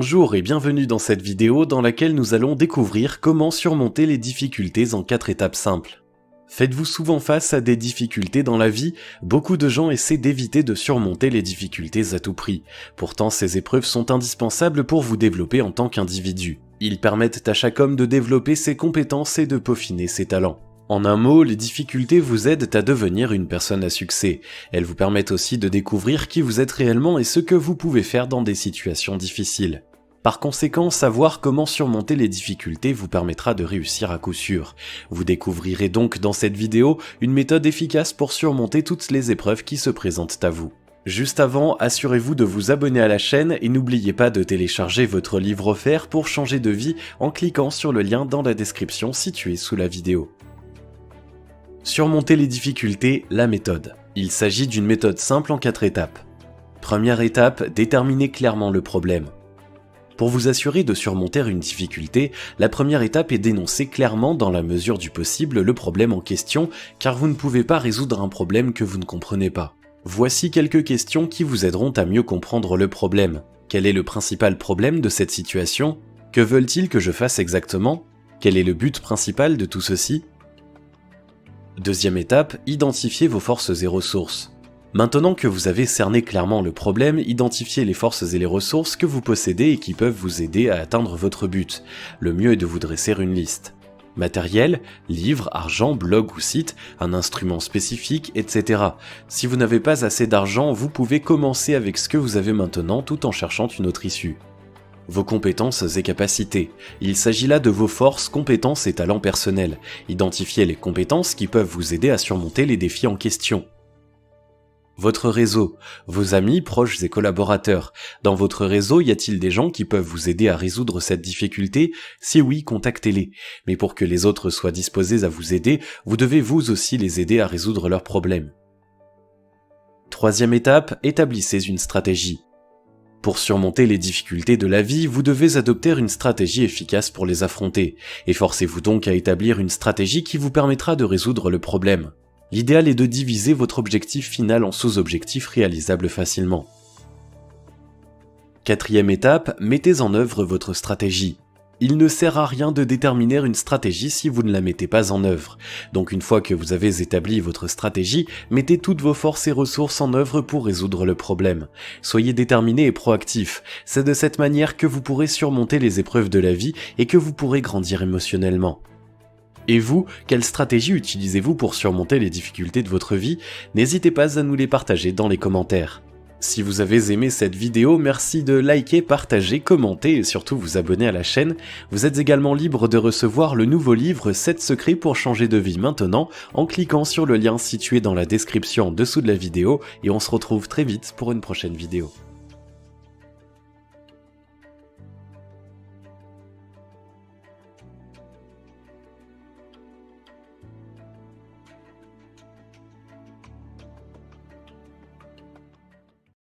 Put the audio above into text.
Bonjour et bienvenue dans cette vidéo dans laquelle nous allons découvrir comment surmonter les difficultés en 4 étapes simples. Faites-vous souvent face à des difficultés dans la vie? Beaucoup de gens essaient d'éviter de surmonter les difficultés à tout prix. Pourtant, ces épreuves sont indispensables pour vous développer en tant qu'individu. Ils permettent à chaque homme de développer ses compétences et de peaufiner ses talents. En un mot, les difficultés vous aident à devenir une personne à succès. Elles vous permettent aussi de découvrir qui vous êtes réellement et ce que vous pouvez faire dans des situations difficiles. Par conséquent, savoir comment surmonter les difficultés vous permettra de réussir à coup sûr. Vous découvrirez donc dans cette vidéo une méthode efficace pour surmonter toutes les épreuves qui se présentent à vous. Juste avant, assurez-vous de vous abonner à la chaîne et n'oubliez pas de télécharger votre livre offert pour changer de vie en cliquant sur le lien dans la description située sous la vidéo. Surmonter les difficultés, la méthode. Il s'agit d'une méthode simple en 4 étapes. Première étape, déterminer clairement le problème. Pour vous assurer de surmonter une difficulté, la première étape est d'énoncer clairement dans la mesure du possible le problème en question, car vous ne pouvez pas résoudre un problème que vous ne comprenez pas. Voici quelques questions qui vous aideront à mieux comprendre le problème. Quel est le principal problème de cette situation? Que veulent-ils que je fasse exactement? Quel est le but principal de tout ceci? Deuxième étape, identifiez vos forces et ressources. Maintenant que vous avez cerné clairement le problème, identifiez les forces et les ressources que vous possédez et qui peuvent vous aider à atteindre votre but. Le mieux est de vous dresser une liste. Matériel, livres, argent, blog ou site, un instrument spécifique, etc. Si vous n'avez pas assez d'argent, vous pouvez commencer avec ce que vous avez maintenant tout en cherchant une autre issue. Vos compétences et capacités. Il s'agit là de vos forces, compétences et talents personnels. Identifiez les compétences qui peuvent vous aider à surmonter les défis en question. Votre réseau. Vos amis, proches et collaborateurs. Dans votre réseau, y a-t-il des gens qui peuvent vous aider à résoudre cette difficulté? Si oui, contactez-les. Mais pour que les autres soient disposés à vous aider, vous devez vous aussi les aider à résoudre leurs problèmes. Troisième étape, établissez une stratégie. Pour surmonter les difficultés de la vie, vous devez adopter une stratégie efficace pour les affronter. Efforcez-vous donc à établir une stratégie qui vous permettra de résoudre le problème. L'idéal est de diviser votre objectif final en sous-objectifs réalisables facilement. Quatrième étape, mettez en œuvre votre stratégie. Il ne sert à rien de déterminer une stratégie si vous ne la mettez pas en œuvre. Donc une fois que vous avez établi votre stratégie, mettez toutes vos forces et ressources en œuvre pour résoudre le problème. Soyez déterminé et proactif. C'est de cette manière que vous pourrez surmonter les épreuves de la vie et que vous pourrez grandir émotionnellement. Et vous, quelle stratégie utilisez-vous pour surmonter les difficultés de votre vie? N'hésitez pas à nous les partager dans les commentaires. Si vous avez aimé cette vidéo, merci de liker, partager, commenter et surtout vous abonner à la chaîne. Vous êtes également libre de recevoir le nouveau livre 7 secrets pour changer de vie maintenant en cliquant sur le lien situé dans la description en dessous de la vidéo et on se retrouve très vite pour une prochaine vidéo.